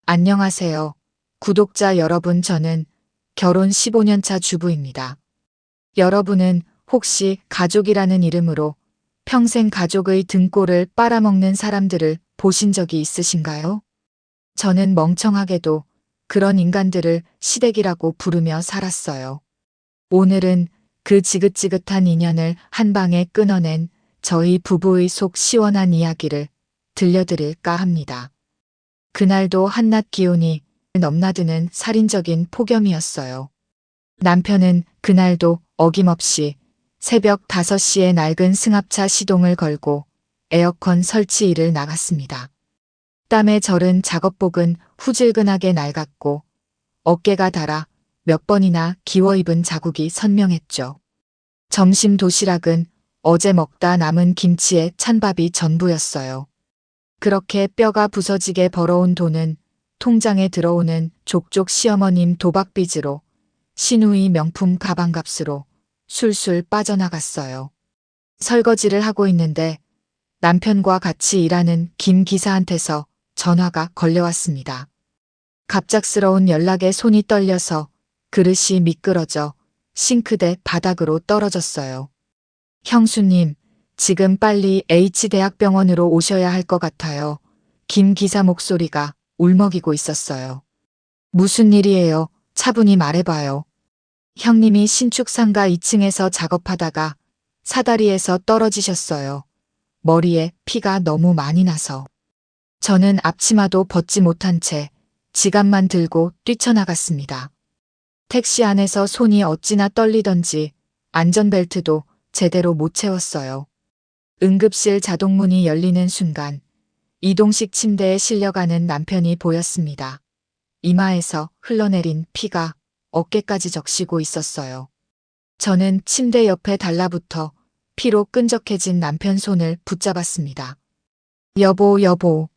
안녕하세요. 구독자 여러분, 저는 결혼 15년 차 주부입니다. 여러분은 혹시 가족이라는 이름으로 평생 가족의 등골을 빨아먹는 사람들을 보신 적이 있으신가요? 저는 멍청하게도 그런 인간들을 시댁이라고 부르며 살았어요. 오늘은 그 지긋지긋한 인연을 한 방에 끊어낸 저희 부부의 속 시원한 이야기를 들려드릴까 합니다. 그날도 한낮 기온이 넘나드는 살인적인 폭염이었어요. 남편은 그날도 어김없이 새벽 5시에 낡은 승합차 시동을 걸고 에어컨 설치 일을 나갔습니다. 땀에 절은 작업복은 후질근하게 낡았고 어깨가 닳아 몇 번이나 기워 입은 자국이 선명했죠. 점심 도시락은 어제 먹다 남은 김치에 찬밥이 전부였어요. 그렇게 뼈가 부서지게 벌어온 돈은 통장에 들어오는 족족 시어머님 도박빚으로 시누이 명품 가방값으로 술술 빠져나갔어요. 설거지를 하고 있는데 남편과 같이 일하는 김 기사한테서 전화가 걸려왔습니다. 갑작스러운 연락에 손이 떨려서 그릇이 미끄러져 싱크대 바닥으로 떨어졌어요. 형수님, 지금 빨리 H대학병원으로 오셔야 할 것 같아요. 김 기사 목소리가 울먹이고 있었어요. 무슨 일이에요? 차분히 말해봐요. 형님이 신축 상가 2층에서 작업하다가 사다리에서 떨어지셨어요. 머리에 피가 너무 많이 나서. 저는 앞치마도 벗지 못한 채 지갑만 들고 뛰쳐나갔습니다. 택시 안에서 손이 어찌나 떨리던지 안전벨트도 제대로 못 채웠어요. 응급실 자동문이 열리는 순간 이동식 침대에 실려가는 남편이 보였습니다. 이마에서 흘러내린 피가 어깨까지 적시고 있었어요. 저는 침대 옆에 달라붙어 피로 끈적해진 남편 손을 붙잡았습니다. 여보,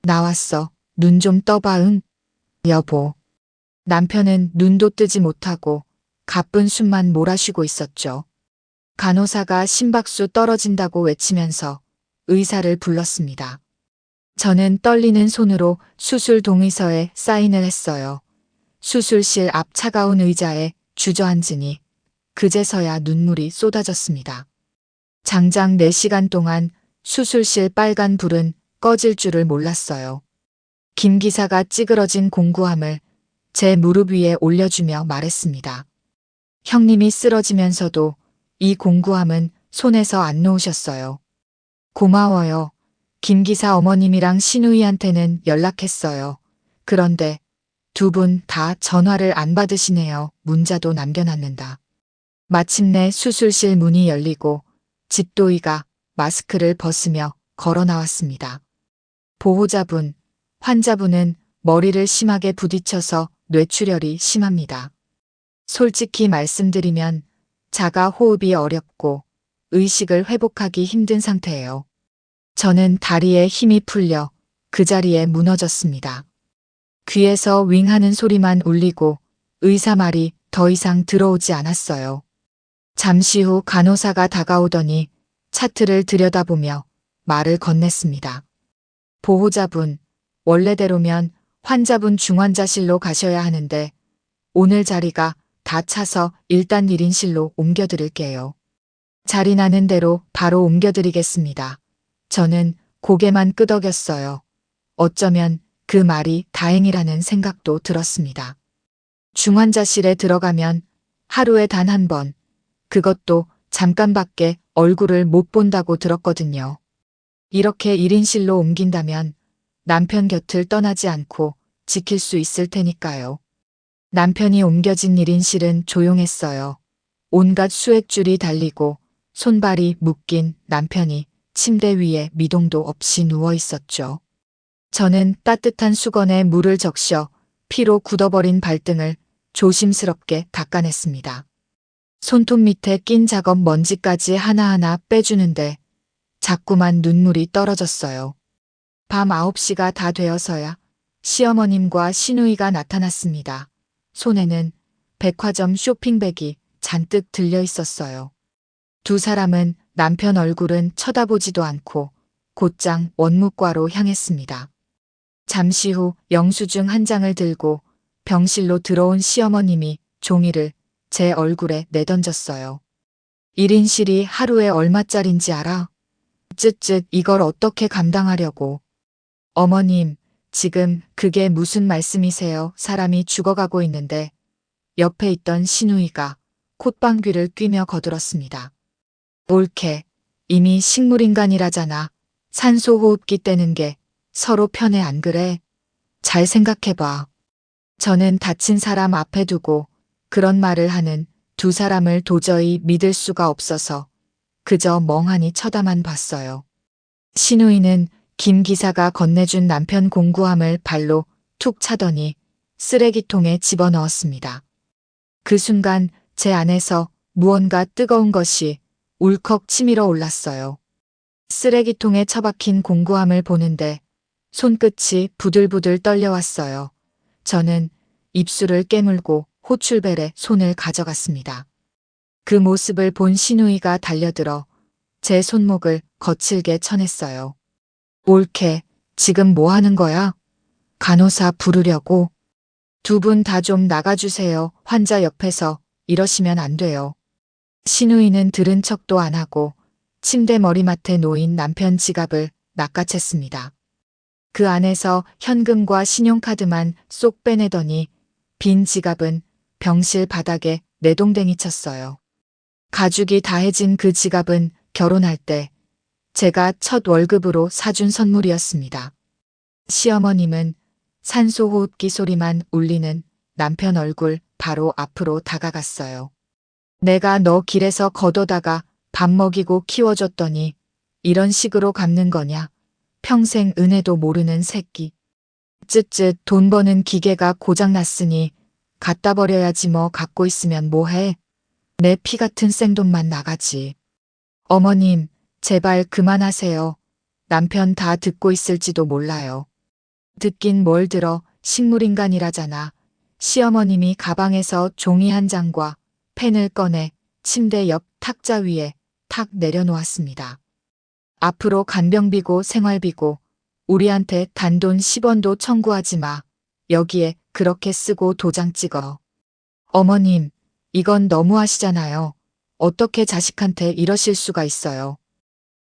나왔어. 눈 좀 떠봐, 응? 여보. 남편은 눈도 뜨지 못하고 가쁜 숨만 몰아쉬고 있었죠. 간호사가 심박수 떨어진다고 외치면서 의사를 불렀습니다. 저는 떨리는 손으로 수술 동의서에 사인을 했어요. 수술실 앞 차가운 의자에 주저앉으니 그제서야 눈물이 쏟아졌습니다. 장장 4시간 동안 수술실 빨간 불은 꺼질 줄을 몰랐어요. 김 기사가 찌그러진 공구함을 제 무릎 위에 올려주며 말했습니다. 형님이 쓰러지면서도 이 공구함은 손에서 안 놓으셨어요. 고마워요. 김 기사 어머님이랑 시누이한테는 연락했어요. 그런데 두 분 다 전화를 안 받으시네요. 문자도 남겨놨는다. 마침내 수술실 문이 열리고 집도이가 마스크를 벗으며 걸어 나왔습니다. 보호자분, 환자분은 머리를 심하게 부딪혀서 뇌출혈이 심합니다. 솔직히 말씀드리면 자가 호흡이 어렵고 의식을 회복하기 힘든 상태예요. 저는 다리에 힘이 풀려 그 자리에 무너졌습니다. 귀에서 윙 하는 소리만 울리고 의사 말이 더 이상 들어오지 않았어요. 잠시 후 간호사가 다가오더니 차트를 들여다보며 말을 건넸습니다. 보호자분, 원래대로면 환자분 중환자실로 가셔야 하는데 오늘 자리가 다 차서 일단 1인실로 옮겨드릴게요. 자리 나는 대로 바로 옮겨드리겠습니다. 저는 고개만 끄덕였어요. 어쩌면 그 말이 다행이라는 생각도 들었습니다. 중환자실에 들어가면 하루에 단 한 번, 그것도 잠깐밖에 얼굴을 못 본다고 들었거든요. 이렇게 1인실로 옮긴다면 남편 곁을 떠나지 않고 지킬 수 있을 테니까요. 남편이 옮겨진 1인실은 조용했어요. 온갖 수액줄이 달리고 손발이 묶인 남편이 침대 위에 미동도 없이 누워 있었죠. 저는 따뜻한 수건에 물을 적셔 피로 굳어버린 발등을 조심스럽게 닦아냈습니다. 손톱 밑에 낀 작업 먼지까지 하나하나 빼주는데 자꾸만 눈물이 떨어졌어요. 밤 9시가 다 되어서야 시어머님과 시누이가 나타났습니다. 손에는 백화점 쇼핑백이 잔뜩 들려 있었어요. 두 사람은 남편 얼굴은 쳐다보지도 않고 곧장 원무과로 향했습니다. 잠시 후 영수증 한 장을 들고 병실로 들어온 시어머님이 종이를 제 얼굴에 내던졌어요. 1인실이 하루에 얼마짜린지 알아? 쯧쯧 이걸 어떻게 감당하려고. 어머님, 지금 그게 무슨 말씀이세요? 사람이 죽어가고 있는데. 옆에 있던 시누이가 콧방귀를 뀌며 거들었습니다. 옳게, 이미 식물인간이라잖아. 산소호흡기 떼는 게 서로 편해 안 그래? 잘 생각해봐. 저는 다친 사람 앞에 두고 그런 말을 하는 두 사람을 도저히 믿을 수가 없어서 그저 멍하니 쳐다만 봤어요. 시누이는 김 기사가 건네준 남편 공구함을 발로 툭 차더니 쓰레기통에 집어넣었습니다. 그 순간 제 안에서 무언가 뜨거운 것이 울컥 치밀어 올랐어요. 쓰레기통에 처박힌 공구함을 보는데 손끝이 부들부들 떨려왔어요. 저는 입술을 깨물고 호출벨에 손을 가져갔습니다. 그 모습을 본 시누이가 달려들어 제 손목을 거칠게 쳐냈어요. 옳게, 지금 뭐 하는 거야? 간호사 부르려고? 두 분 다 좀 나가주세요. 환자 옆에서 이러시면 안 돼요. 시누이는 들은 척도 안 하고 침대 머리맡에 놓인 남편 지갑을 낚아챘습니다. 그 안에서 현금과 신용카드만 쏙 빼내더니 빈 지갑은 병실 바닥에 내동댕이 쳤어요. 가죽이 다해진 그 지갑은 결혼할 때 제가 첫 월급으로 사준 선물이었습니다. 시어머님은 산소호흡기 소리만 울리는 남편 얼굴 바로 앞으로 다가갔어요. 내가 너 길에서 걷어다가 밥 먹이고 키워줬더니 이런 식으로 갚는 거냐? 평생 은혜도 모르는 새끼. 쯧쯧 돈 버는 기계가 고장났으니 갖다 버려야지 뭐 갖고 있으면 뭐해? 내 피 같은 생돈만 나가지. 어머님, 제발 그만하세요. 남편 다 듣고 있을지도 몰라요. 듣긴 뭘 들어, 식물인간이라잖아. 시어머님이 가방에서 종이 한 장과 펜을 꺼내 침대 옆 탁자 위에 탁 내려놓았습니다. 앞으로 간병비고 생활비고 우리한테 단돈 10원도 청구하지 마. 여기에 그렇게 쓰고 도장 찍어. 어머님, 이건 너무하시잖아요. 어떻게 자식한테 이러실 수가 있어요.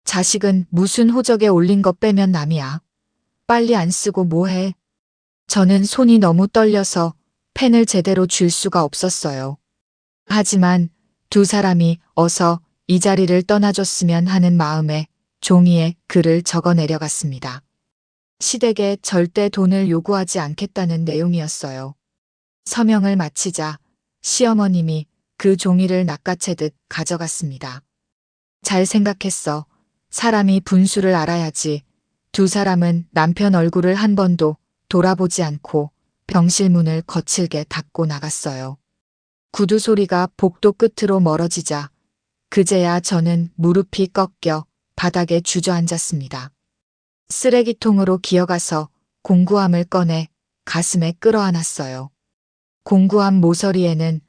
자식은 무슨 호적에 올린 것 빼면 남이야. 빨리 안 쓰고 뭐해. 저는 손이 너무 떨려서 펜을 제대로 쥘 수가 없었어요. 하지만 두 사람이 어서 이 자리를 떠나줬으면 하는 마음에 종이에 글을 적어 내려갔습니다. 시댁에 절대 돈을 요구하지 않겠다는 내용이었어요. 서명을 마치자 시어머님이 그 종이를 낚아채듯 가져갔습니다. 잘 생각했어. 사람이 분수를 알아야지. 두 사람은 남편 얼굴을 한 번도 돌아보지 않고 병실 문을 거칠게 닫고 나갔어요. 구두 소리가 복도 끝으로 멀어지자 그제야 저는 무릎이 꺾여 바닥에 주저앉았습니다. 쓰레기통으로 기어가서 공구함을 꺼내 가슴에 끌어안았어요. 공구함 모서리에는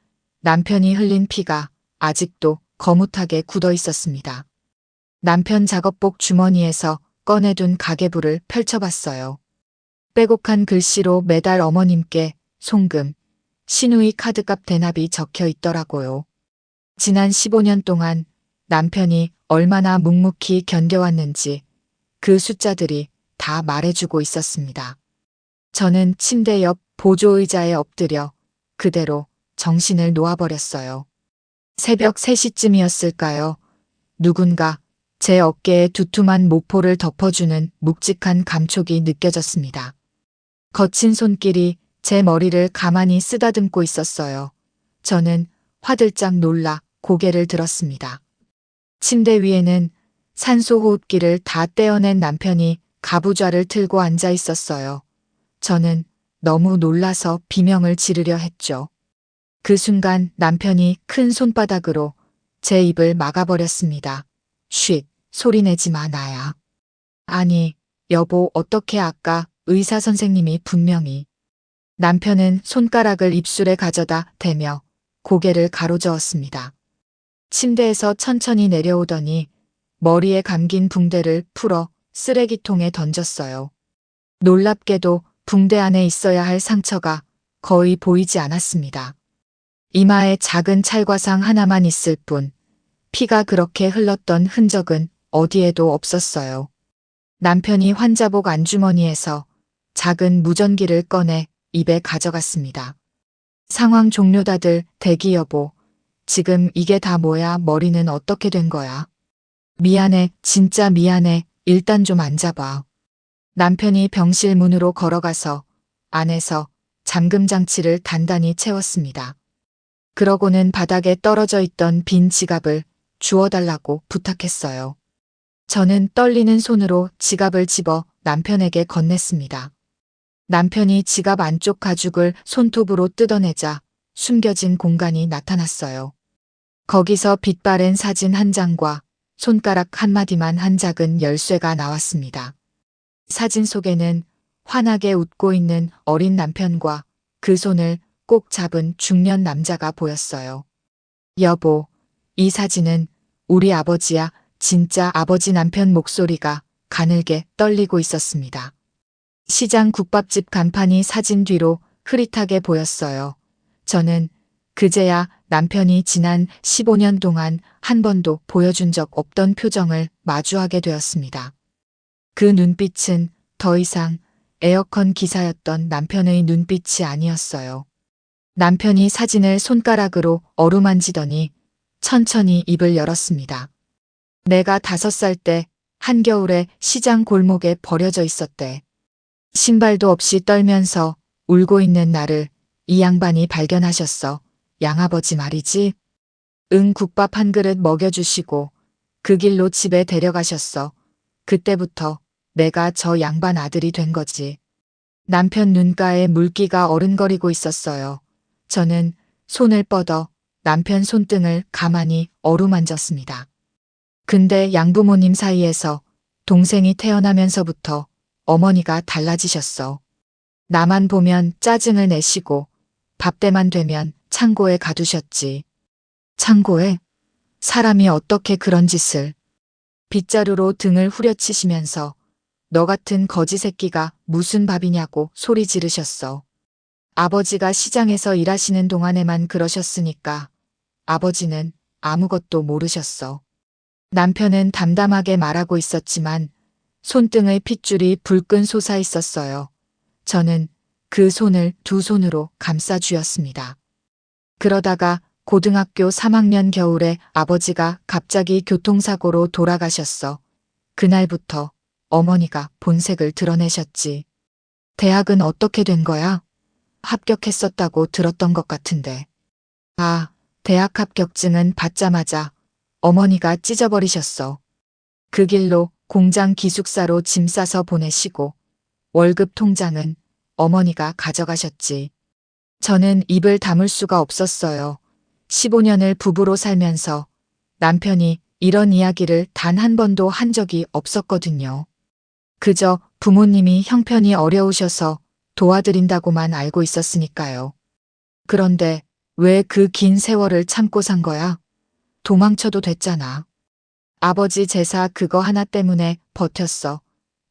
남편이 흘린 피가 아직도 거뭇하게 굳어 있었습니다. 남편 작업복 주머니에서 꺼내둔 가계부를 펼쳐봤어요. 빼곡한 글씨로 매달 어머님께 송금, 시누이 카드값 대납이 적혀 있더라고요. 지난 15년 동안 남편이 얼마나 묵묵히 견뎌왔는지 그 숫자들이 다 말해주고 있었습니다. 저는 침대 옆 보조의자에 엎드려 그대로 정신을 놓아버렸어요. 새벽 3시쯤이었을까요? 누군가 제 어깨에 두툼한 모포를 덮어주는 묵직한 감촉이 느껴졌습니다. 거친 손길이 제 머리를 가만히 쓰다듬고 있었어요. 저는 화들짝 놀라 고개를 들었습니다. 침대 위에는 산소호흡기를 다 떼어낸 남편이 가부좌를 틀고 앉아 있었어요. 저는 너무 놀라서 비명을 지르려 했죠. 그 순간 남편이 큰 손바닥으로 제 입을 막아버렸습니다. 쉿, 소리내지 마 나야. 아니, 여보 어떻게 아까 의사 선생님이 분명히. 남편은 손가락을 입술에 가져다 대며 고개를 가로저었습니다. 침대에서 천천히 내려오더니 머리에 감긴 붕대를 풀어 쓰레기통에 던졌어요. 놀랍게도 붕대 안에 있어야 할 상처가 거의 보이지 않았습니다. 이마에 작은 찰과상 하나만 있을 뿐 피가 그렇게 흘렀던 흔적은 어디에도 없었어요. 남편이 환자복 안주머니에서 작은 무전기를 꺼내 입에 가져갔습니다. 상황 종료. 다들 대기. 여보. 지금 이게 다 뭐야? 머리는 어떻게 된 거야? 미안해. 진짜 미안해. 일단 좀 앉아봐. 남편이 병실 문으로 걸어가서 안에서 잠금 장치를 단단히 채웠습니다. 그러고는 바닥에 떨어져 있던 빈 지갑을 주워달라고 부탁했어요. 저는 떨리는 손으로 지갑을 집어 남편에게 건넸습니다. 남편이 지갑 안쪽 가죽을 손톱으로 뜯어내자 숨겨진 공간이 나타났어요. 거기서 빛바랜 사진 한 장과 손가락 한마디만 한 작은 열쇠가 나왔습니다. 사진 속에는 환하게 웃고 있는 어린 남편과 그 손을 꼭 잡은 중년 남자가 보였어요. 여보, 이 사진은 우리 아버지야. 진짜 아버지. 남편 목소리가 가늘게 떨리고 있었습니다. 시장 국밥집 간판이 사진 뒤로 흐릿하게 보였어요. 저는 그제야 남편이 지난 15년 동안 한 번도 보여준 적 없던 표정을 마주하게 되었습니다. 그 눈빛은 더 이상 에어컨 기사였던 남편의 눈빛이 아니었어요. 남편이 사진을 손가락으로 어루만지더니 천천히 입을 열었습니다. 내가 5살 때 한겨울에 시장 골목에 버려져 있었대. 신발도 없이 떨면서 울고 있는 나를 이 양반이 발견하셨어. 양아버지 말이지. 응. 국밥 한 그릇 먹여주시고 그 길로 집에 데려가셨어. 그때부터 내가 저 양반 아들이 된 거지. 남편 눈가에 물기가 어른거리고 있었어요. 저는 손을 뻗어 남편 손등을 가만히 어루만졌습니다. 근데 양부모님 사이에서 동생이 태어나면서부터 어머니가 달라지셨어. 나만 보면 짜증을 내시고 밥때만 되면 창고에 가두셨지. 창고에? 사람이 어떻게 그런 짓을. 빗자루로 등을 후려치시면서 너 같은 거지 새끼가 무슨 밥이냐고 소리 지르셨어. 아버지가 시장에서 일하시는 동안에만 그러셨으니까 아버지는 아무것도 모르셨어. 남편은 담담하게 말하고 있었지만 손등의 핏줄이 불끈 솟아 있었어요. 저는 그 손을 두 손으로 감싸 쥐었습니다. 그러다가 고등학교 3학년 겨울에 아버지가 갑자기 교통사고로 돌아가셨어. 그날부터 어머니가 본색을 드러내셨지. 대학은 어떻게 된 거야? 합격했었다고 들었던 것 같은데. 아, 대학 합격증은 받자마자 어머니가 찢어버리셨어. 그 길로 공장 기숙사로 짐 싸서 보내시고 월급 통장은 어머니가 가져가셨지. 저는 입을 다물 수가 없었어요. 15년을 부부로 살면서 남편이 이런 이야기를 단 한 번도 한 적이 없었거든요. 그저 부모님이 형편이 어려우셔서 도와드린다고만 알고 있었으니까요. 그런데 왜 그 긴 세월을 참고 산 거야? 도망쳐도 됐잖아. 아버지 제사 그거 하나 때문에 버텼어.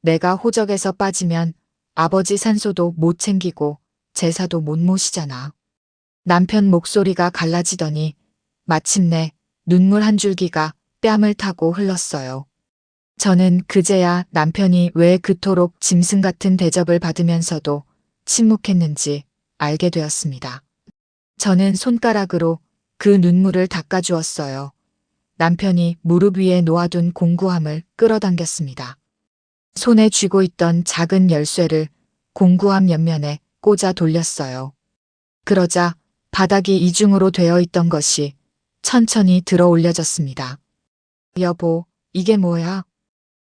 내가 호적에서 빠지면 아버지 산소도 못 챙기고 제사도 못 모시잖아. 남편 목소리가 갈라지더니 마침내 눈물 한 줄기가 뺨을 타고 흘렀어요. 저는 그제야 남편이 왜 그토록 짐승 같은 대접을 받으면서도 침묵했는지 알게 되었습니다. 저는 손가락으로 그 눈물을 닦아주었어요. 남편이 무릎 위에 놓아둔 공구함을 끌어당겼습니다. 손에 쥐고 있던 작은 열쇠를 공구함 옆면에 꽂아 돌렸어요. 그러자 바닥이 이중으로 되어 있던 것이 천천히 들어 올려졌습니다. 여보, 이게 뭐야?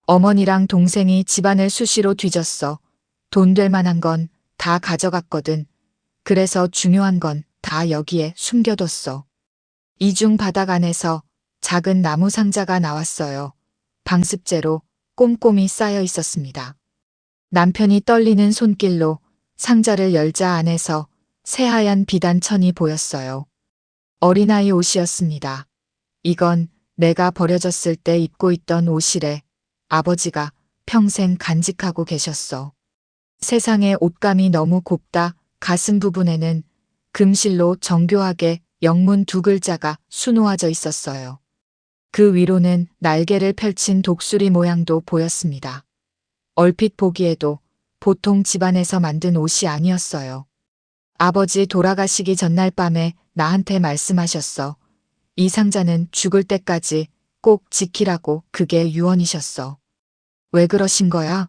어머니랑 동생이 집안을 수시로 뒤졌어. 돈 될 만한 건 다 가져갔거든. 그래서 중요한 건 다 여기에 숨겨뒀어. 이중 바닥 안에서 작은 나무 상자가 나왔어요. 방습제로 꼼꼼히 쌓여 있었습니다. 남편이 떨리는 손길로 상자를 열자 안에서 새하얀 비단 천이 보였어요. 어린아이 옷이었습니다. 이건 내가 버려졌을 때 입고 있던 옷이래. 아버지가 평생 간직하고 계셨어. 세상에 옷감이 너무 곱다. 가슴 부분에는 금실로 정교하게 영문 두 글자가 수놓아져 있었어요. 그 위로는 날개를 펼친 독수리 모양도 보였습니다. 얼핏 보기에도 보통 집안에서 만든 옷이 아니었어요. 아버지 돌아가시기 전날 밤에 나한테 말씀하셨어. 이 상자는 죽을 때까지 꼭 지키라고. 그게 유언이셨어. 왜 그러신 거야?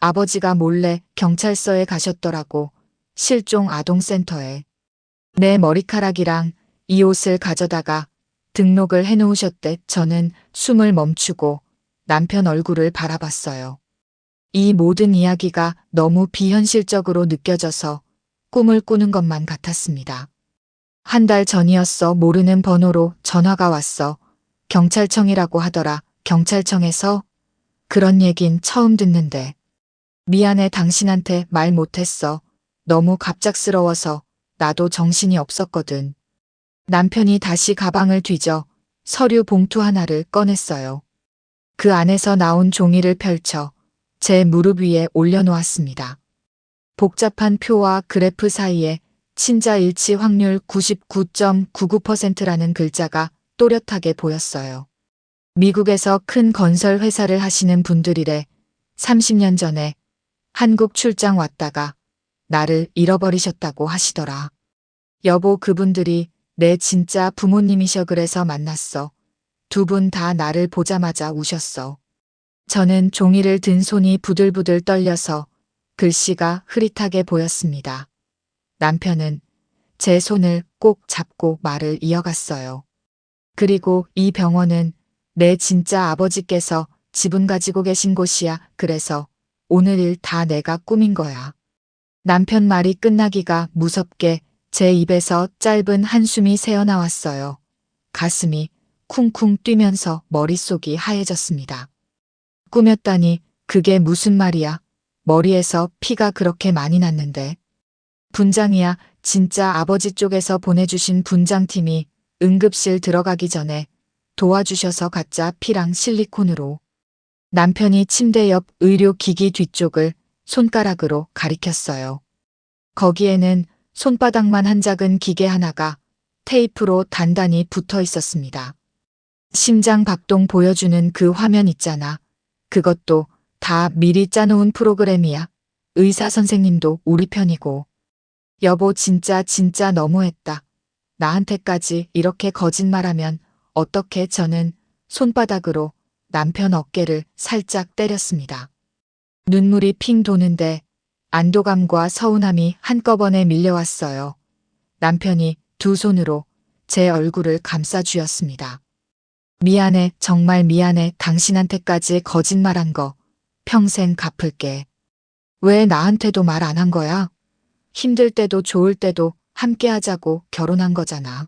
아버지가 몰래 경찰서에 가셨더라고. 실종 아동센터에. 내 머리카락이랑 이 옷을 가져다가 등록을 해놓으셨대. 저는 숨을 멈추고 남편 얼굴을 바라봤어요. 이 모든 이야기가 너무 비현실적으로 느껴져서 꿈을 꾸는 것만 같았습니다. 한 달 전이었어. 모르는 번호로 전화가 왔어. 경찰청이라고 하더라. 경찰청에서? 그런 얘긴 처음 듣는데. 미안해, 당신한테 말 못했어. 너무 갑작스러워서 나도 정신이 없었거든. 남편이 다시 가방을 뒤져 서류 봉투 하나를 꺼냈어요. 그 안에서 나온 종이를 펼쳐 제 무릎 위에 올려놓았습니다. 복잡한 표와 그래프 사이에 친자 일치 확률 99.99%라는 글자가 또렷하게 보였어요. 미국에서 큰 건설 회사를 하시는 분들이래. 30년 전에 한국 출장 왔다가 나를 잃어버리셨다고 하시더라. 여보, 그분들이 내 진짜 부모님이셔. 그래서 만났어. 두 분 다 나를 보자마자 우셨어. 저는 종이를 든 손이 부들부들 떨려서 글씨가 흐릿하게 보였습니다. 남편은 제 손을 꼭 잡고 말을 이어갔어요. 그리고 이 병원은 내 진짜 아버지께서 지분 가지고 계신 곳이야. 그래서 오늘 일 다 내가 꾸민 거야. 남편 말이 끝나기가 무섭게 제 입에서 짧은 한숨이 새어나왔어요. 가슴이 쿵쿵 뛰면서 머릿속이 하얘졌습니다. 꾸몄다니 그게 무슨 말이야? 머리에서 피가 그렇게 많이 났는데. 분장이야. 진짜 아버지 쪽에서 보내주신 분장팀이 응급실 들어가기 전에 도와주셔서 가짜 피랑 실리콘으로. 남편이 침대 옆 의료기기 뒤쪽을 손가락으로 가리켰어요. 거기에는 손바닥만 한 작은 기계 하나가 테이프로 단단히 붙어 있었습니다. 심장 박동 보여주는 그 화면 있잖아. 그것도 다 미리 짜놓은 프로그램이야. 의사 선생님도 우리 편이고. 여보, 진짜 너무했다. 나한테까지 이렇게 거짓말하면 어떻게. 저는 손바닥으로 남편 어깨를 살짝 때렸습니다. 눈물이 핑 도는데 안도감과 서운함이 한꺼번에 밀려왔어요. 남편이 두 손으로 제 얼굴을 감싸주었습니다. 미안해, 정말 미안해. 당신한테까지 거짓말한 거 평생 갚을게. 왜 나한테도 말 안 한 거야? 힘들 때도 좋을 때도 함께 하자고 결혼한 거잖아.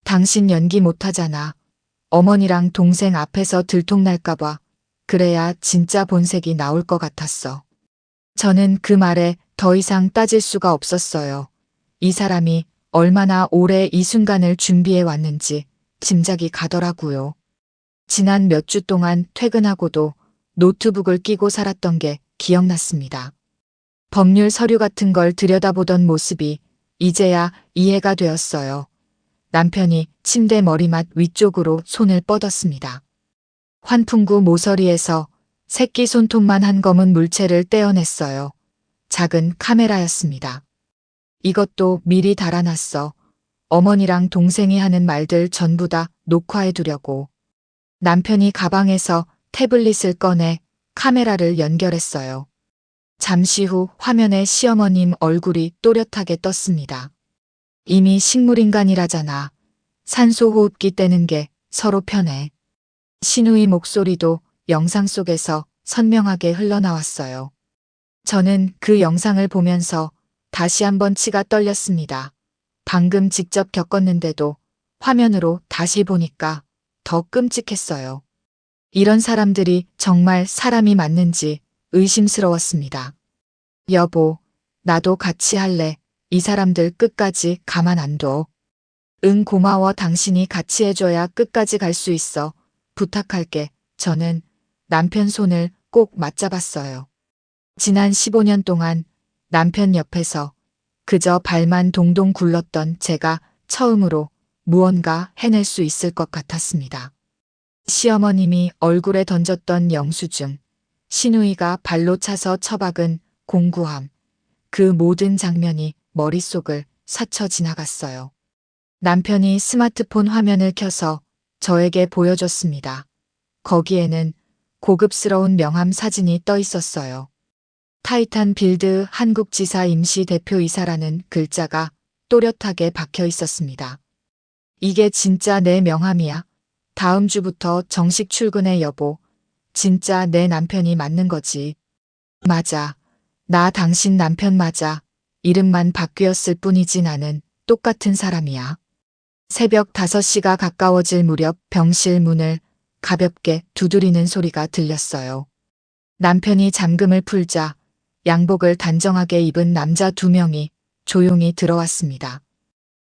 당신 연기 못하잖아. 어머니랑 동생 앞에서 들통날까봐. 그래야 진짜 본색이 나올 것 같았어. 저는 그 말에 더 이상 따질 수가 없었어요. 이 사람이 얼마나 오래 이 순간을 준비해 왔는지 짐작이 가더라고요. 지난 몇 주 동안 퇴근하고도 노트북을 끼고 살았던 게 기억났습니다. 법률 서류 같은 걸 들여다보던 모습이 이제야 이해가 되었어요. 남편이 침대 머리맡 위쪽으로 손을 뻗었습니다. 환풍구 모서리에서 새끼 손톱만 한 검은 물체를 떼어냈어요. 작은 카메라였습니다. 이것도 미리 달아놨어. 어머니랑 동생이 하는 말들 전부 다 녹화해두려고. 남편이 가방에서 태블릿을 꺼내 카메라를 연결했어요. 잠시 후 화면에 시어머님 얼굴이 또렷하게 떴습니다. 이미 식물인간이라잖아. 산소호흡기 떼는 게 서로 편해. 신우이 목소리도 영상 속에서 선명하게 흘러나왔어요. 저는 그 영상을 보면서 다시 한번 치가 떨렸습니다. 방금 직접 겪었는데도 화면으로 다시 보니까 더 끔찍했어요. 이런 사람들이 정말 사람이 맞는지 의심스러웠습니다. 여보, 나도 같이 할래. 이 사람들 끝까지 가만 안 둬. 응, 고마워. 당신이 같이 해줘야 끝까지 갈 수 있어. 부탁할게. 저는 남편 손을 꼭 맞잡았어요. 지난 15년 동안 남편 옆에서 그저 발만 동동 굴렀던 제가 처음으로 무언가 해낼 수 있을 것 같았습니다. 시어머님이 얼굴에 던졌던 영수증, 시누이가 발로 차서 처박은 공구함, 그 모든 장면이 머릿속을 스쳐 지나갔어요. 남편이 스마트폰 화면을 켜서 저에게 보여줬습니다. 거기에는 고급스러운 명함 사진이 떠 있었어요. 타이탄 빌드 한국지사 임시 대표이사라는 글자가 또렷하게 박혀 있었습니다. 이게 진짜 내 명함이야. 다음 주부터 정식 출근해 여보. 진짜 내 남편이 맞는 거지. 맞아. 나 당신 남편 맞아. 이름만 바뀌었을 뿐이지 나는 똑같은 사람이야. 새벽 5시가 가까워질 무렵 병실 문을 가볍게 두드리는 소리가 들렸어요. 남편이 잠금을 풀자 양복을 단정하게 입은 남자 2명이 조용히 들어왔습니다.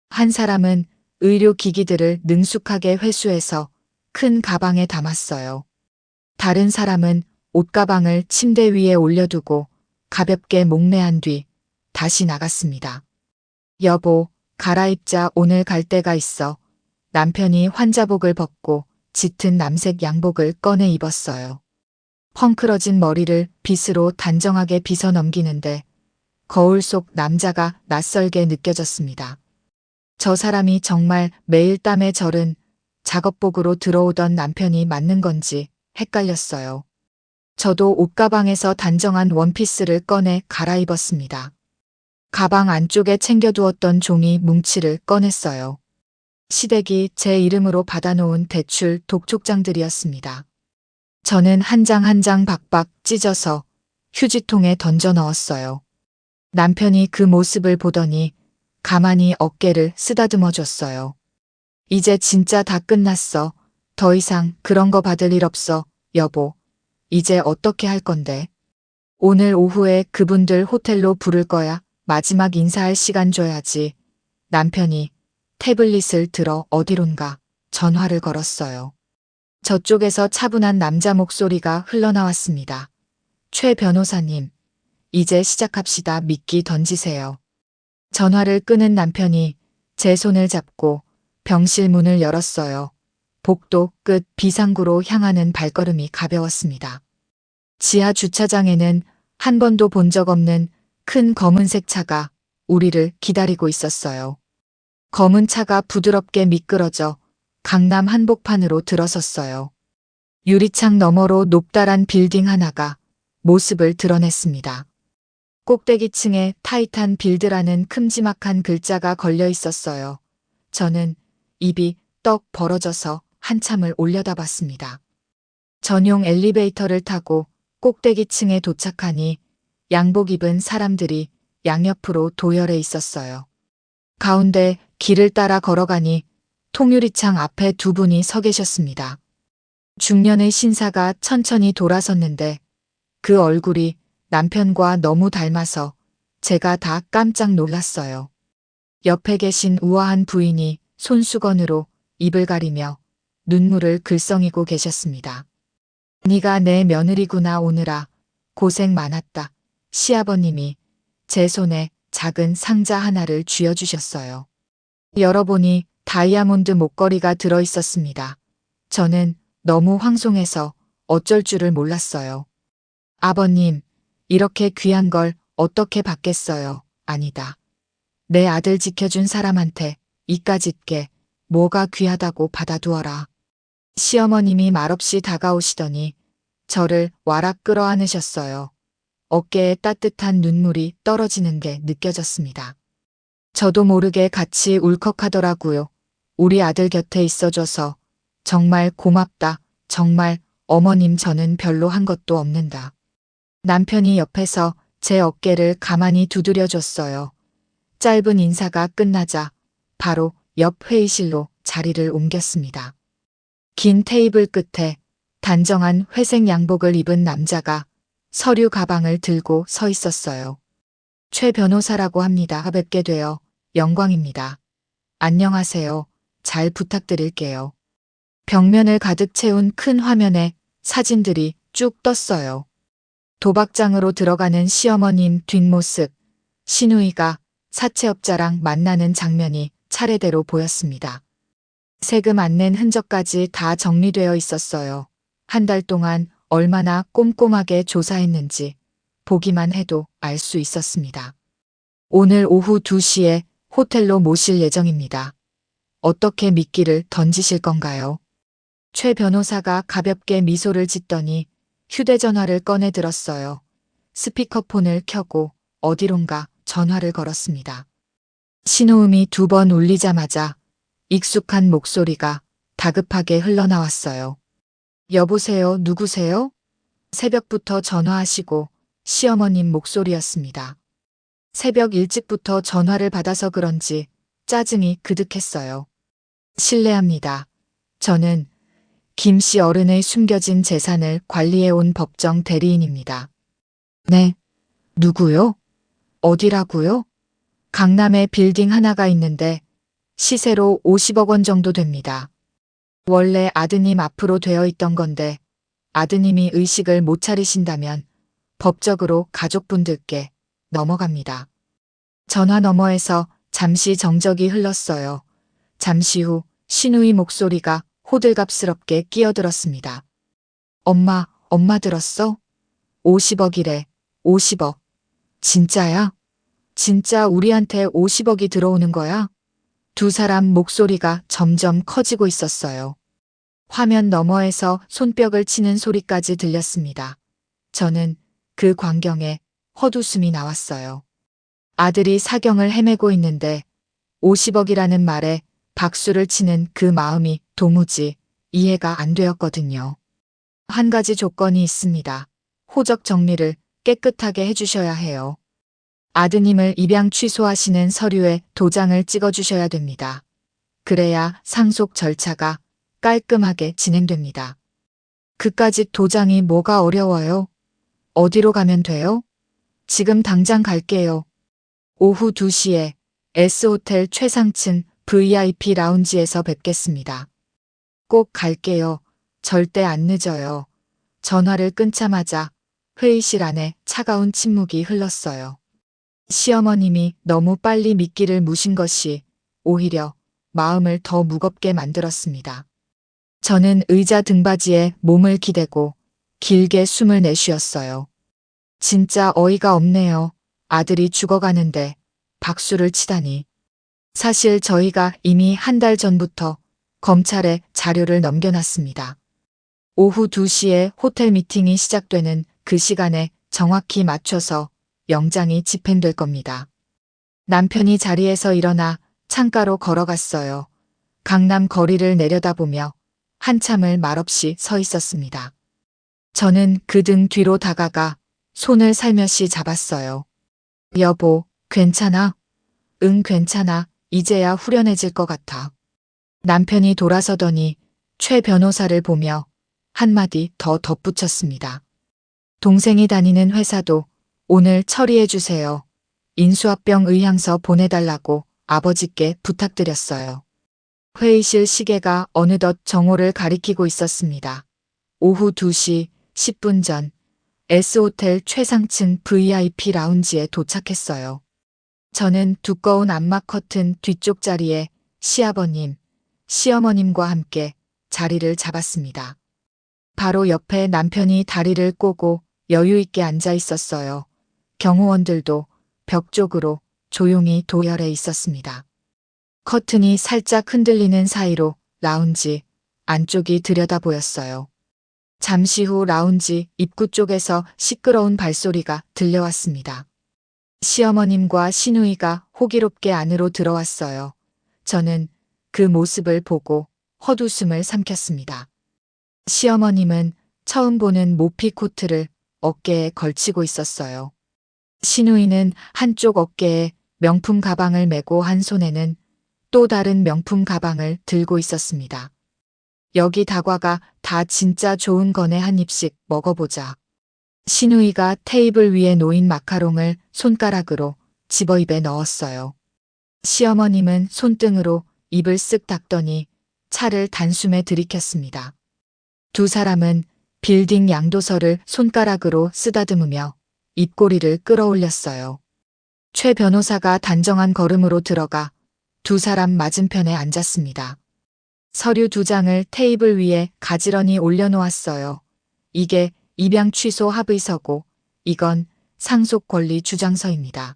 한 사람은 의료기기들을 능숙하게 회수해서 큰 가방에 담았어요. 다른 사람은 옷가방을 침대 위에 올려두고 가볍게 목례한 뒤 다시 나갔습니다. 여보, 갈아입자 오늘 갈 데가 있어. 남편이 환자복을 벗고 짙은 남색 양복을 꺼내 입었어요. 펑크러진 머리를 빗으로 단정하게 빗어 넘기는데 거울 속 남자가 낯설게 느껴졌습니다. 저 사람이 정말 매일 땀에 절은 작업복으로 들어오던 남편이 맞는 건지 헷갈렸어요. 저도 옷가방에서 단정한 원피스를 꺼내 갈아입었습니다. 가방 안쪽에 챙겨두었던 종이 뭉치를 꺼냈어요. 시댁이 제 이름으로 받아놓은 대출 독촉장들이었습니다. 저는 한 장 한 장 박박 찢어서 휴지통에 던져 넣었어요. 남편이 그 모습을 보더니 가만히 어깨를 쓰다듬어 줬어요. 이제 진짜 다 끝났어. 더 이상 그런 거 받을 일 없어, 여보. 이제 어떻게 할 건데? 오늘 오후에 그분들 호텔로 부를 거야. 마지막 인사할 시간 줘야지. 남편이 태블릿을 들어 어디론가 전화를 걸었어요. 저쪽에서 차분한 남자 목소리가 흘러나왔습니다. 최 변호사님, 이제 시작합시다. 미끼 던지세요. 전화를 끄는 남편이 제 손을 잡고 병실 문을 열었어요. 복도 끝 비상구로 향하는 발걸음이 가벼웠습니다. 지하 주차장에는 한 번도 본 적 없는 큰 검은색 차가 우리를 기다리고 있었어요. 검은 차가 부드럽게 미끄러져 강남 한복판으로 들어섰어요. 유리창 너머로 높다란 빌딩 하나가 모습을 드러냈습니다. 꼭대기층에 타이탄 빌드라는 큼지막한 글자가 걸려 있었어요. 저는 입이 떡 벌어져서 한참을 올려다봤습니다. 전용 엘리베이터를 타고 꼭대기층에 도착하니 양복 입은 사람들이 양옆으로 도열해 있었어요. 가운데 길을 따라 걸어가니 통유리창 앞에 2분이 서 계셨습니다. 중년의 신사가 천천히 돌아섰는데 그 얼굴이 남편과 너무 닮아서 제가 다 깜짝 놀랐어요. 옆에 계신 우아한 부인이 손수건으로 입을 가리며 눈물을 글썽이고 계셨습니다. 네가 내 며느리구나 오느라 고생 많았다. 시아버님이 제 손에 작은 상자 하나를 쥐어주셨어요. 열어보니 다이아몬드 목걸이가 들어있었습니다. 저는 너무 황송해서 어쩔 줄을 몰랐어요. 아버님, 이렇게 귀한 걸 어떻게 받겠어요? 아니다. 내 아들 지켜준 사람한테 이까짓 게 뭐가 귀하다고 받아두어라. 시어머님이 말없이 다가오시더니 저를 와락 끌어안으셨어요. 어깨에 따뜻한 눈물이 떨어지는 게 느껴졌습니다. 저도 모르게 같이 울컥하더라고요. 우리 아들 곁에 있어줘서 정말 고맙다. 정말 어머님 저는 별로 한 것도 없는다. 남편이 옆에서 제 어깨를 가만히 두드려줬어요. 짧은 인사가 끝나자 바로 옆 회의실로 자리를 옮겼습니다. 긴 테이블 끝에 단정한 회색 양복을 입은 남자가 서류 가방을 들고 서 있었어요. 최 변호사라고 합니다. 뵙게 되어 영광입니다. 안녕하세요. 잘 부탁드릴게요. 벽면을 가득 채운 큰 화면에 사진들이 쭉 떴어요. 도박장으로 들어가는 시어머님 뒷모습, 신우이가 사채업자랑 만나는 장면이 차례대로 보였습니다. 세금 안 낸 흔적까지 다 정리되어 있었어요. 한 달 동안 얼마나 꼼꼼하게 조사했는지 보기만 해도 알 수 있었습니다. 오늘 오후 2시에 호텔로 모실 예정입니다. 어떻게 미끼를 던지실 건가요? 최 변호사가 가볍게 미소를 짓더니 휴대전화를 꺼내 들었어요. 스피커폰을 켜고 어디론가 전화를 걸었습니다. 신호음이 2번 울리자마자 익숙한 목소리가 다급하게 흘러나왔어요. 여보세요, 누구세요? 새벽부터 전화하시고 시어머님 목소리였습니다. 새벽 일찍부터 전화를 받아서 그런지 짜증이 그득했어요. 실례합니다. 저는 김 씨 어른의 숨겨진 재산을 관리해온 법정 대리인입니다. 네, 누구요? 어디라고요? 강남에 빌딩 하나가 있는데 시세로 50억 원 정도 됩니다. 원래 아드님 앞으로 되어 있던 건데 아드님이 의식을 못 차리신다면 법적으로 가족분들께 넘어갑니다. 전화 너머에서 잠시 정적이 흘렀어요. 잠시 후 신우이 목소리가 호들갑스럽게 끼어들었습니다. 엄마 들었어? 50억이래, 50억. 진짜야? 진짜 우리한테 50억이 들어오는 거야? 두 사람 목소리가 점점 커지고 있었어요. 화면 너머에서 손뼉을 치는 소리까지 들렸습니다. 저는 그 광경에 헛웃음이 나왔어요. 아들이 사경을 헤매고 있는데 50억이라는 말에 박수를 치는 그 마음이 도무지 이해가 안 되었거든요. 한 가지 조건이 있습니다. 호적 정리를 깨끗하게 해주셔야 해요. 아드님을 입양 취소하시는 서류에 도장을 찍어주셔야 됩니다. 그래야 상속 절차가 깔끔하게 진행됩니다. 그까짓 도장이 뭐가 어려워요? 어디로 가면 돼요? 지금 당장 갈게요. 오후 2시에 S호텔 최상층 VIP 라운지에서 뵙겠습니다. 꼭 갈게요. 절대 안 늦어요. 전화를 끊자마자 회의실 안에 차가운 침묵이 흘렀어요. 시어머님이 너무 빨리 미끼를 무신 것이 오히려 마음을 더 무겁게 만들었습니다. 저는 의자 등받이에 몸을 기대고 길게 숨을 내쉬었어요. 진짜 어이가 없네요. 아들이 죽어가는데 박수를 치다니. 사실 저희가 이미 한 달 전부터 검찰에 자료를 넘겨놨습니다. 오후 2시에 호텔 미팅이 시작되는 그 시간에 정확히 맞춰서 영장이 집행될 겁니다. 남편이 자리에서 일어나 창가로 걸어갔어요. 강남 거리를 내려다보며 한참을 말없이 서 있었습니다. 저는 그 등 뒤로 다가가 손을 살며시 잡았어요. 여보, 괜찮아? 응, 괜찮아. 이제야 후련해질 것 같아. 남편이 돌아서더니 최 변호사를 보며 한마디 더 덧붙였습니다. 동생이 다니는 회사도 오늘 처리해 주세요. 인수합병 의향서 보내달라고 아버지께 부탁드렸어요. 회의실 시계가 어느덧 정오를 가리키고 있었습니다. 오후 2시 10분 전 S호텔 최상층 VIP 라운지에 도착했어요. 저는 두꺼운 암막 커튼 뒤쪽 자리에 시아버님, 시어머님과 함께 자리를 잡았습니다. 바로 옆에 남편이 다리를 꼬고 여유 있게 앉아 있었어요. 경호원들도 벽 쪽으로 조용히 도열해 있었습니다. 커튼이 살짝 흔들리는 사이로 라운지 안쪽이 들여다 보였어요. 잠시 후 라운지 입구 쪽에서 시끄러운 발소리가 들려왔습니다. 시어머님과 시누이가 호기롭게 안으로 들어왔어요. 저는 그 모습을 보고 헛웃음을 삼켰습니다. 시어머님은 처음 보는 모피 코트를 어깨에 걸치고 있었어요. 시누이는 한쪽 어깨에 명품 가방을 메고 한 손에는 또 다른 명품 가방을 들고 있었습니다. 여기 다과가 다 진짜 좋은 거네. 한 입씩 먹어보자. 시누이가 테이블 위에 놓인 마카롱을 손가락으로 집어 입에 넣었어요. 시어머님은 손등으로 입을 쓱 닦더니 차를 단숨에 들이켰습니다. 두 사람은 빌딩 양도서를 손가락으로 쓰다듬으며 입꼬리를 끌어올렸어요. 최 변호사가 단정한 걸음으로 들어가 두 사람 맞은편에 앉았습니다. 서류 2장을 테이블 위에 가지런히 올려놓았어요. 이게 입양 취소 합의서고 이건 상속 권리 주장서입니다.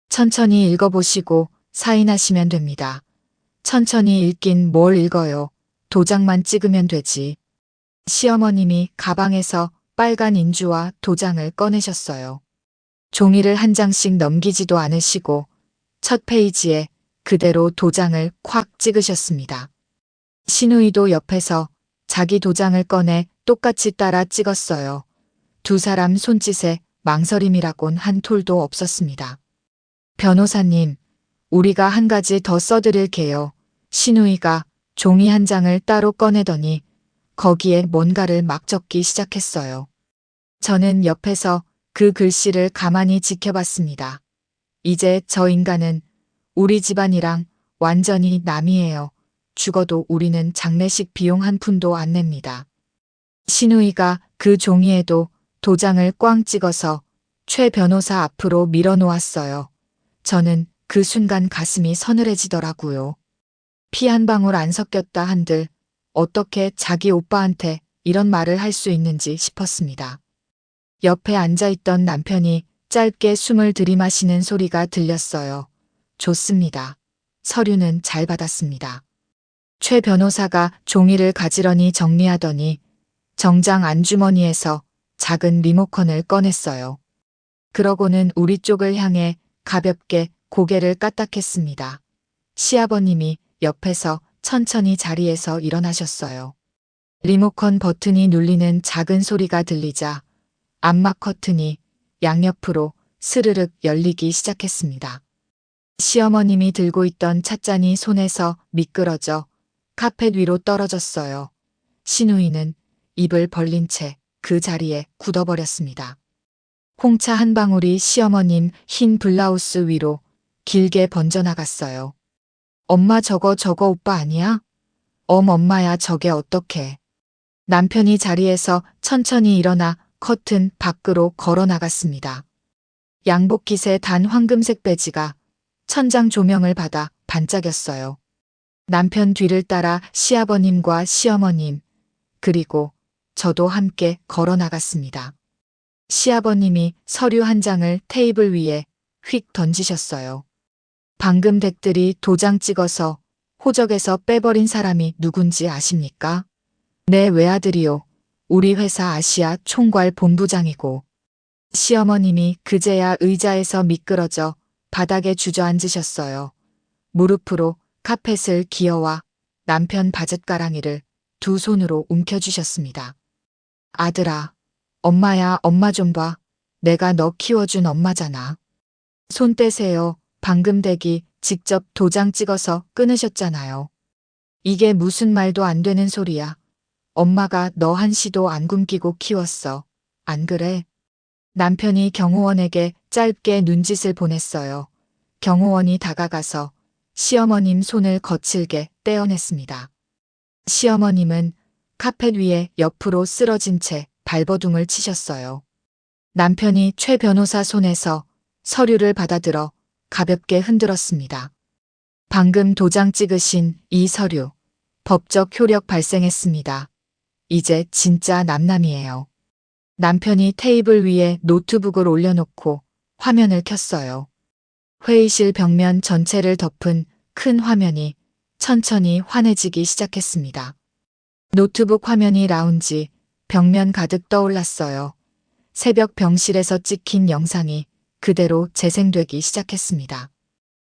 천천히 읽어보시고 사인하시면 됩니다. 천천히 읽긴 뭘 읽어요. 도장만 찍으면 되지. 시어머님이 가방에서 빨간 인주와 도장을 꺼내셨어요. 종이를 한 장씩 넘기지도 않으시고 첫 페이지에 그대로 도장을 콱 찍으셨습니다. 신우이도 옆에서 자기 도장을 꺼내 똑같이 따라 찍었어요. 두 사람 손짓에 망설임이라곤 한 톨도 없었습니다. 변호사님, 우리가 한 가지 더 써드릴게요. 신우이가 종이 한 장을 따로 꺼내더니 거기에 뭔가를 막 적기 시작했어요. 저는 옆에서 그 글씨를 가만히 지켜봤습니다. 이제 저 인간은 우리 집안이랑 완전히 남이에요. 죽어도 우리는 장례식 비용 한 푼도 안 냅니다. 신우이가 그 종이에도 도장을 꽝 찍어서 최 변호사 앞으로 밀어놓았어요. 저는 그 순간 가슴이 서늘해지더라고요. 피 한 방울 안 섞였다 한들 어떻게 자기 오빠한테 이런 말을 할 수 있는지 싶었습니다. 옆에 앉아있던 남편이 짧게 숨을 들이마시는 소리가 들렸어요. 좋습니다. 서류는 잘 받았습니다. 최 변호사가 종이를 가지런히 정리하더니 정장 안주머니에서 작은 리모컨을 꺼냈어요. 그러고는 우리 쪽을 향해 가볍게 고개를 까딱했습니다. 시아버님이 옆에서 천천히 자리에서 일어나셨어요. 리모컨 버튼이 눌리는 작은 소리가 들리자 암막 커튼이 양옆으로 스르륵 열리기 시작했습니다. 시어머님이 들고 있던 찻잔이 손에서 미끄러져 카펫 위로 떨어졌어요. 신우이는 입을 벌린 채 그 자리에 굳어버렸습니다. 홍차 한 방울이 시어머님 흰 블라우스 위로 길게 번져나갔어요. 엄마 저거 오빠 아니야? 엄마야 저게 어떡해. 남편이 자리에서 천천히 일어나 커튼 밖으로 걸어 나갔습니다. 양복깃에 단 황금색 배지가 천장 조명을 받아 반짝였어요. 남편 뒤를 따라 시아버님과 시어머님, 그리고 저도 함께 걸어 나갔습니다. 시아버님이 서류 한 장을 테이블 위에 휙 던지셨어요. 방금 댁들이 도장 찍어서 호적에서 빼버린 사람이 누군지 아십니까? 내 외아들이요. 우리 회사 아시아 총괄 본부장이고. 시어머님이 그제야 의자에서 미끄러져 바닥에 주저앉으셨어요. 무릎으로 카펫을 기어와 남편 바짓가랑이를 두 손으로 움켜쥐셨습니다. 아들아, 엄마야 엄마 좀 봐. 내가 너 키워준 엄마잖아. 손 떼세요. 방금 댁이 직접 도장 찍어서 끊으셨잖아요. 이게 무슨 말도 안 되는 소리야. 엄마가 너 한시도 안 굶기고 키웠어. 안 그래? 남편이 경호원에게 짧게 눈짓을 보냈어요. 경호원이 다가가서 시어머님 손을 거칠게 떼어냈습니다. 시어머님은 카펫 위에 옆으로 쓰러진 채 발버둥을 치셨어요. 남편이 최 변호사 손에서 서류를 받아들어 가볍게 흔들었습니다. 방금 도장 찍으신 이 서류, 법적 효력 발생했습니다. 이제 진짜 남남이에요. 남편이 테이블 위에 노트북을 올려놓고 화면을 켰어요. 회의실 벽면 전체를 덮은 큰 화면이 천천히 환해지기 시작했습니다. 노트북 화면이 라운지, 벽면 가득 떠올랐어요. 새벽 병실에서 찍힌 영상이 그대로 재생되기 시작했습니다.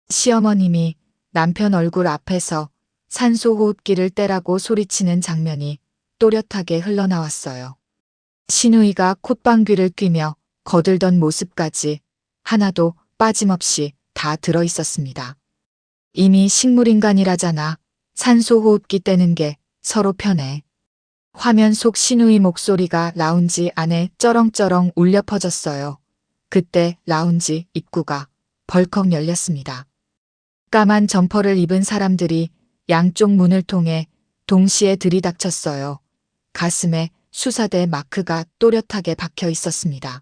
시어머님이 남편 얼굴 앞에서 산소호흡기를 떼라고 소리치는 장면이 또렷하게 흘러나왔어요. 신우이가 콧방귀를 뀌며 거들던 모습까지 하나도 빠짐없이 다 들어있었습니다. 이미 식물인간이라잖아. 산소호흡기 떼는 게 서로 편해. 화면 속 신우이 목소리가 라운지 안에 쩌렁쩌렁 울려 퍼졌어요. 그때 라운지 입구가 벌컥 열렸습니다. 까만 점퍼를 입은 사람들이 양쪽 문을 통해 동시에 들이닥쳤어요. 가슴에 수사대 마크가 또렷하게 박혀 있었습니다.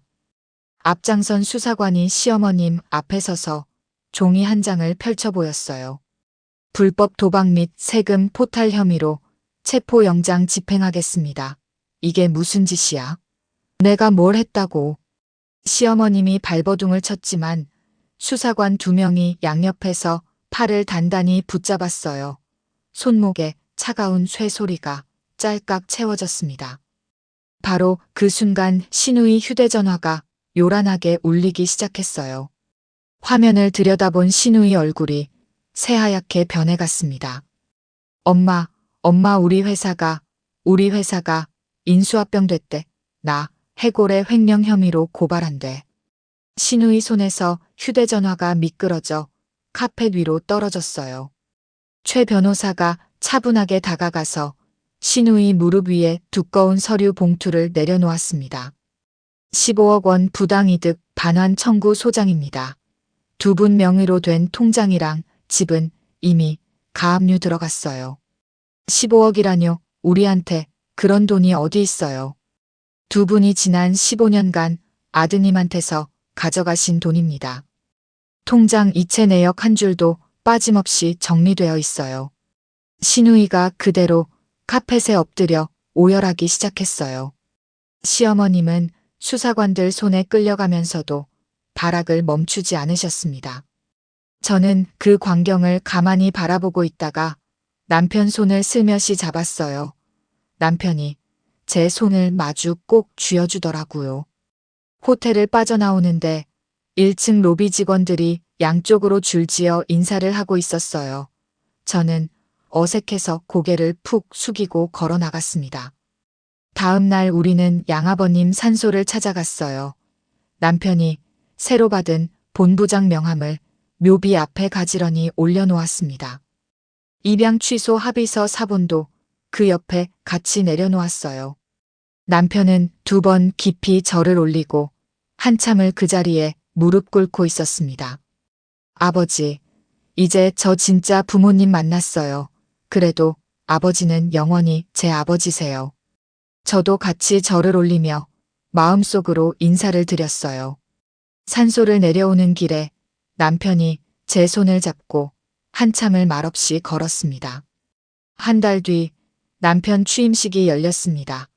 앞장선 수사관이 시어머님 앞에 서서 종이 한 장을 펼쳐 보였어요. 불법 도박 및 세금 포탈 혐의로 체포영장 집행하겠습니다. 이게 무슨 짓이야? 내가 뭘 했다고. 시어머님이 발버둥을 쳤지만 수사관 2명이 양옆에서 팔을 단단히 붙잡았어요. 손목에 차가운 쇠소리가 짤깍 채워졌습니다. 바로 그 순간 신우의 휴대전화가 요란하게 울리기 시작했어요. 화면을 들여다본 신우의 얼굴이 새하얗게 변해갔습니다. 엄마, 우리 회사가 인수합병 됐대. 나 해고래 횡령 혐의로 고발한대. 신우의 손에서 휴대전화가 미끄러져 카펫 위로 떨어졌어요. 최 변호사가 차분하게 다가가서 신우의 무릎 위에 두꺼운 서류 봉투를 내려놓았습니다. 15억 원 부당이득 반환 청구 소장입니다. 2분 명의로 된 통장이랑 집은 이미 가압류 들어갔어요. 15억이라뇨? 우리한테 그런 돈이 어디 있어요? 2분이 지난 15년간 아드님한테서 가져가신 돈입니다. 통장 이체 내역 한 줄도 빠짐없이 정리되어 있어요. 신우이가 그대로 카펫에 엎드려 오열하기 시작했어요. 시어머님은 수사관들 손에 끌려가면서도 발악을 멈추지 않으셨습니다. 저는 그 광경을 가만히 바라보고 있다가 남편 손을 슬며시 잡았어요. 남편이 제 손을 마주 꼭 쥐어주더라고요. 호텔을 빠져나오는데 1층 로비 직원들이 양쪽으로 줄지어 인사를 하고 있었어요. 저는 어색해서 고개를 푹 숙이고 걸어 나갔습니다. 다음 날 우리는 양아버님 산소를 찾아갔어요. 남편이 새로 받은 본부장 명함을 묘비 앞에 가지런히 올려놓았습니다. 입양 취소 합의서 사본도 그 옆에 같이 내려놓았어요. 남편은 2번 깊이 절을 올리고 한참을 그 자리에 무릎 꿇고 있었습니다. 아버지, 이제 저 진짜 부모님 만났어요. 그래도 아버지는 영원히 제 아버지세요. 저도 같이 절을 올리며 마음속으로 인사를 드렸어요. 산소를 내려오는 길에 남편이 제 손을 잡고 한참을 말없이 걸었습니다. 한 달 뒤 남편 취임식이 열렸습니다.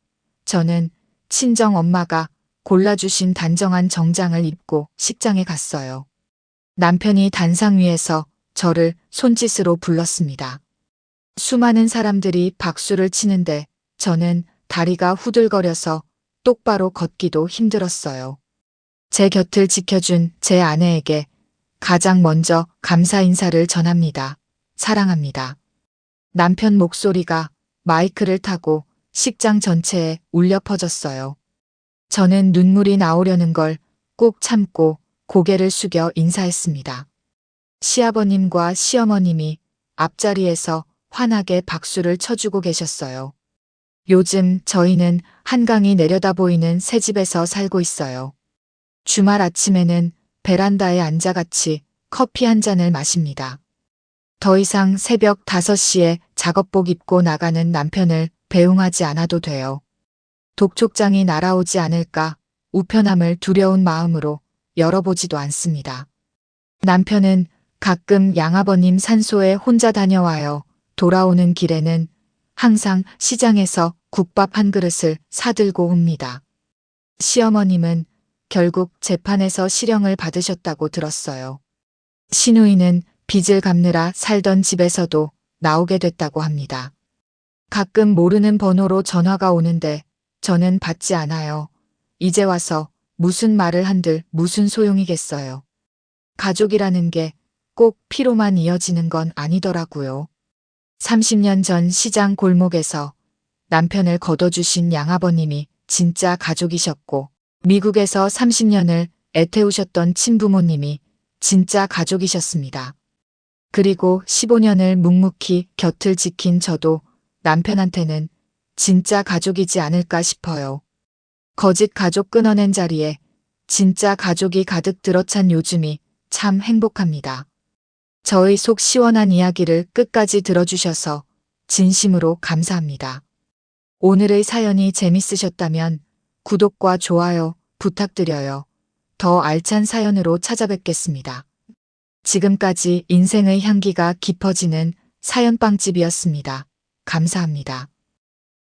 저는 친정 엄마가 골라주신 단정한 정장을 입고 식장에 갔어요. 남편이 단상 위에서 저를 손짓으로 불렀습니다. 수많은 사람들이 박수를 치는데 저는 다리가 후들거려서 똑바로 걷기도 힘들었어요. 제 곁을 지켜준 제 아내에게 가장 먼저 감사 인사를 전합니다. 사랑합니다. 남편 목소리가 마이크를 타고 식장 전체에 울려 퍼졌어요. 저는 눈물이 나오려는 걸 꾹 참고 고개를 숙여 인사했습니다. 시아버님과 시어머님이 앞자리에서 환하게 박수를 쳐주고 계셨어요. 요즘 저희는 한강이 내려다 보이는 새 집에서 살고 있어요. 주말 아침에는 베란다에 앉아 같이 커피 한 잔을 마십니다. 더 이상 새벽 5시에 작업복 입고 나가는 남편을 배웅하지 않아도 돼요. 독촉장이 날아오지 않을까 우편함을 두려운 마음으로 열어보지도 않습니다. 남편은 가끔 양아버님 산소에 혼자 다녀와요. 돌아오는 길에는 항상 시장에서 국밥 한 그릇을 사들고 옵니다. 시어머님은 결국 재판에서 실형을 받으셨다고 들었어요. 신우이는 빚을 갚느라 살던 집에서도 나오게 됐다고 합니다. 가끔 모르는 번호로 전화가 오는데 저는 받지 않아요. 이제 와서 무슨 말을 한들 무슨 소용이겠어요. 가족이라는 게 꼭 피로만 이어지는 건 아니더라고요. 30년 전 시장 골목에서 남편을 거둬주신 양아버님이 진짜 가족이셨고 미국에서 30년을 애태우셨던 친부모님이 진짜 가족이셨습니다. 그리고 15년을 묵묵히 곁을 지킨 저도 남편한테는 진짜 가족이지 않을까 싶어요. 거짓 가족 끊어낸 자리에 진짜 가족이 가득 들어찬 요즘이 참 행복합니다. 저의 속 시원한 이야기를 끝까지 들어주셔서 진심으로 감사합니다. 오늘의 사연이 재밌으셨다면 구독과 좋아요 부탁드려요. 더 알찬 사연으로 찾아뵙겠습니다. 지금까지 인생의 향기가 깊어지는 사연빵집이었습니다. 감사합니다.